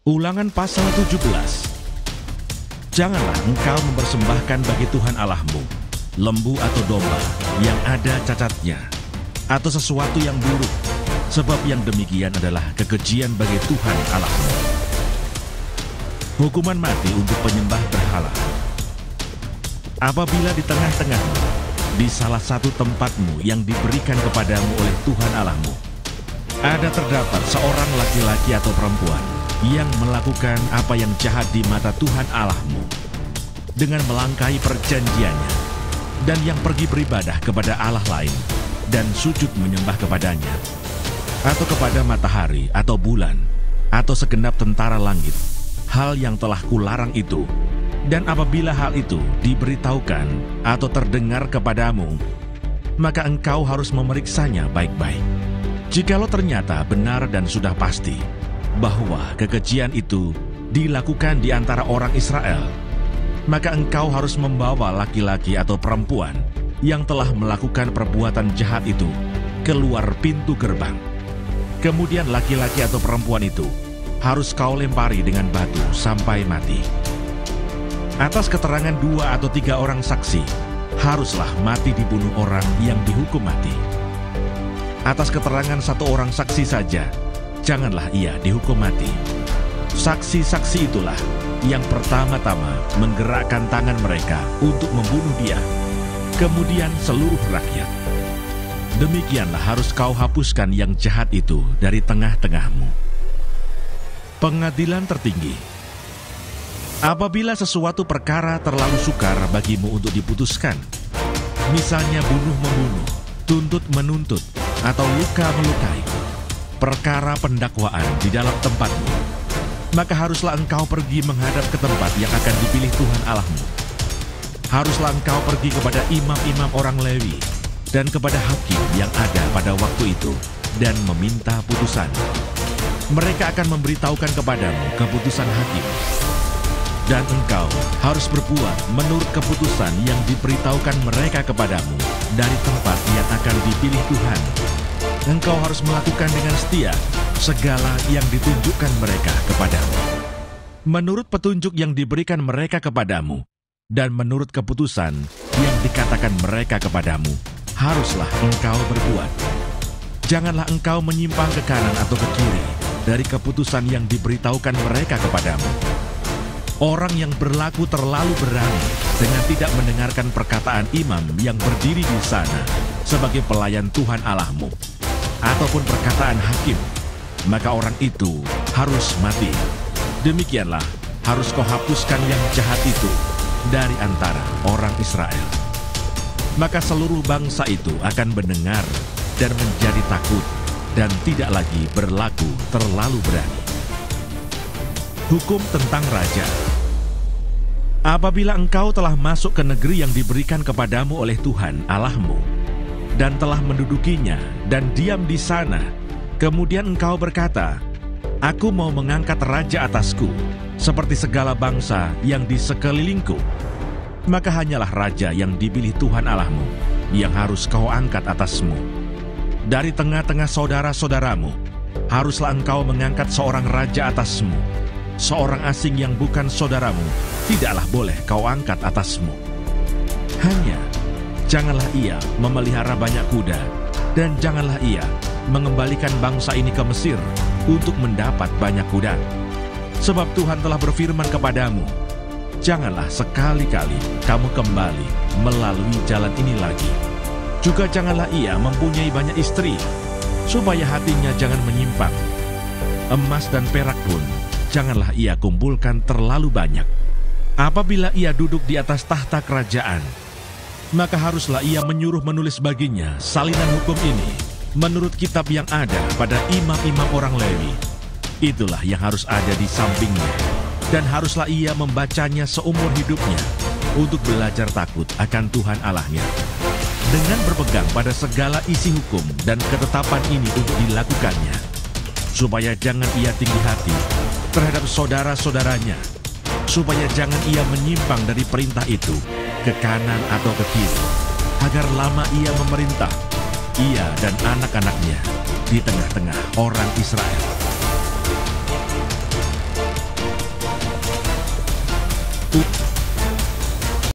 Ulangan pasal 17. Janganlah engkau mempersembahkan bagi Tuhan Allahmu lembu atau domba yang ada cacatnya, atau sesuatu yang buruk, sebab yang demikian adalah kekejian bagi Tuhan Allahmu. Hukuman mati untuk penyembah berhala. Apabila di tengah-tengahmu, di salah satu tempatmu yang diberikan kepadamu oleh Tuhan Allahmu, ada terdapat seorang laki-laki atau perempuan yang melakukan apa yang jahat di mata Tuhan Allahmu, dengan melangkahi perjanjiannya, dan yang pergi beribadah kepada Allah lain, dan sujud menyembah kepadanya, atau kepada matahari atau bulan, atau segenap tentara langit, hal yang telah kularang itu, dan apabila hal itu diberitahukan atau terdengar kepadamu, maka engkau harus memeriksanya baik-baik. Jikalau ternyata benar dan sudah pasti bahwa kekejian itu dilakukan di antara orang Israel, maka engkau harus membawa laki-laki atau perempuan yang telah melakukan perbuatan jahat itu keluar pintu gerbang. Kemudian laki-laki atau perempuan itu harus kau lempari dengan batu sampai mati. Atas keterangan 2 atau 3 orang saksi, haruslah mati dibunuh orang yang dihukum mati. Atas keterangan 1 orang saksi saja, janganlah ia dihukum mati. Saksi-saksi itulah yang pertama-tama menggerakkan tangan mereka untuk membunuh dia, kemudian seluruh rakyat. Demikianlah harus kau hapuskan yang jahat itu dari tengah-tengahmu. Pengadilan tertinggi. Apabila sesuatu perkara terlalu sukar bagimu untuk diputuskan, misalnya bunuh-membunuh, tuntut-menuntut, atau luka-melukai, perkara pendakwaan di dalam tempatmu, maka haruslah engkau pergi menghadap ke tempat yang akan dipilih Tuhan Allahmu. Haruslah engkau pergi kepada imam-imam orang Lewi dan kepada hakim yang ada pada waktu itu dan meminta putusan. Mereka akan memberitahukan kepadamu keputusan hakim, dan engkau harus berbuat menurut keputusan yang diberitahukan mereka kepadamu dari tempat yang akan dipilih Tuhan. Engkau harus melakukan dengan setia segala yang ditunjukkan mereka kepadamu, menurut petunjuk yang diberikan mereka kepadamu, dan menurut keputusan yang dikatakan mereka kepadamu, haruslah engkau berbuat. Janganlah engkau menyimpang ke kanan atau ke kiri dari keputusan yang diberitahukan mereka kepadamu. Orang yang berlaku terlalu berani dengan tidak mendengarkan perkataan imam yang berdiri di sana sebagai pelayan Tuhan Allahmu, ataupun perkataan hakim, maka orang itu harus mati. Demikianlah harus kau hapuskan yang jahat itu dari antara orang Israel. Maka seluruh bangsa itu akan mendengar dan menjadi takut dan tidak lagi berlaku terlalu berani. Hukum tentang raja. Apabila engkau telah masuk ke negeri yang diberikan kepadamu oleh Tuhan Allahmu, dan telah mendudukinya dan diam di sana, kemudian engkau berkata, "Aku mau mengangkat raja atasku, seperti segala bangsa yang di sekelilingku," maka hanyalah raja yang dipilih Tuhan Allahmu yang harus kau angkat atasmu. Dari tengah-tengah saudara-saudaramu, haruslah engkau mengangkat seorang raja atasmu. Seorang asing yang bukan saudaramu tidaklah boleh kau angkat atasmu. Hanya janganlah ia memelihara banyak kuda, dan janganlah ia mengembalikan bangsa ini ke Mesir untuk mendapat banyak kuda. Sebab Tuhan telah berfirman kepadamu, "Janganlah sekali-kali kamu kembali melalui jalan ini lagi." Juga janganlah ia mempunyai banyak istri, supaya hatinya jangan menyimpang. Emas dan perak pun janganlah ia kumpulkan terlalu banyak. Apabila ia duduk di atas tahta kerajaan, maka haruslah ia menyuruh menulis baginya salinan hukum ini menurut kitab yang ada pada imam-imam orang Lewi. Itulah yang harus ada di sampingnya, dan haruslah ia membacanya seumur hidupnya untuk belajar takut akan Tuhan Allahnya, dengan berpegang pada segala isi hukum dan ketetapan ini untuk dilakukannya, supaya jangan ia tinggi hati terhadap saudara-saudaranya, supaya jangan ia menyimpang dari perintah itu ke kanan atau ke kiri, agar lama ia memerintah, ia dan anak-anaknya, di tengah-tengah orang Israel. waktu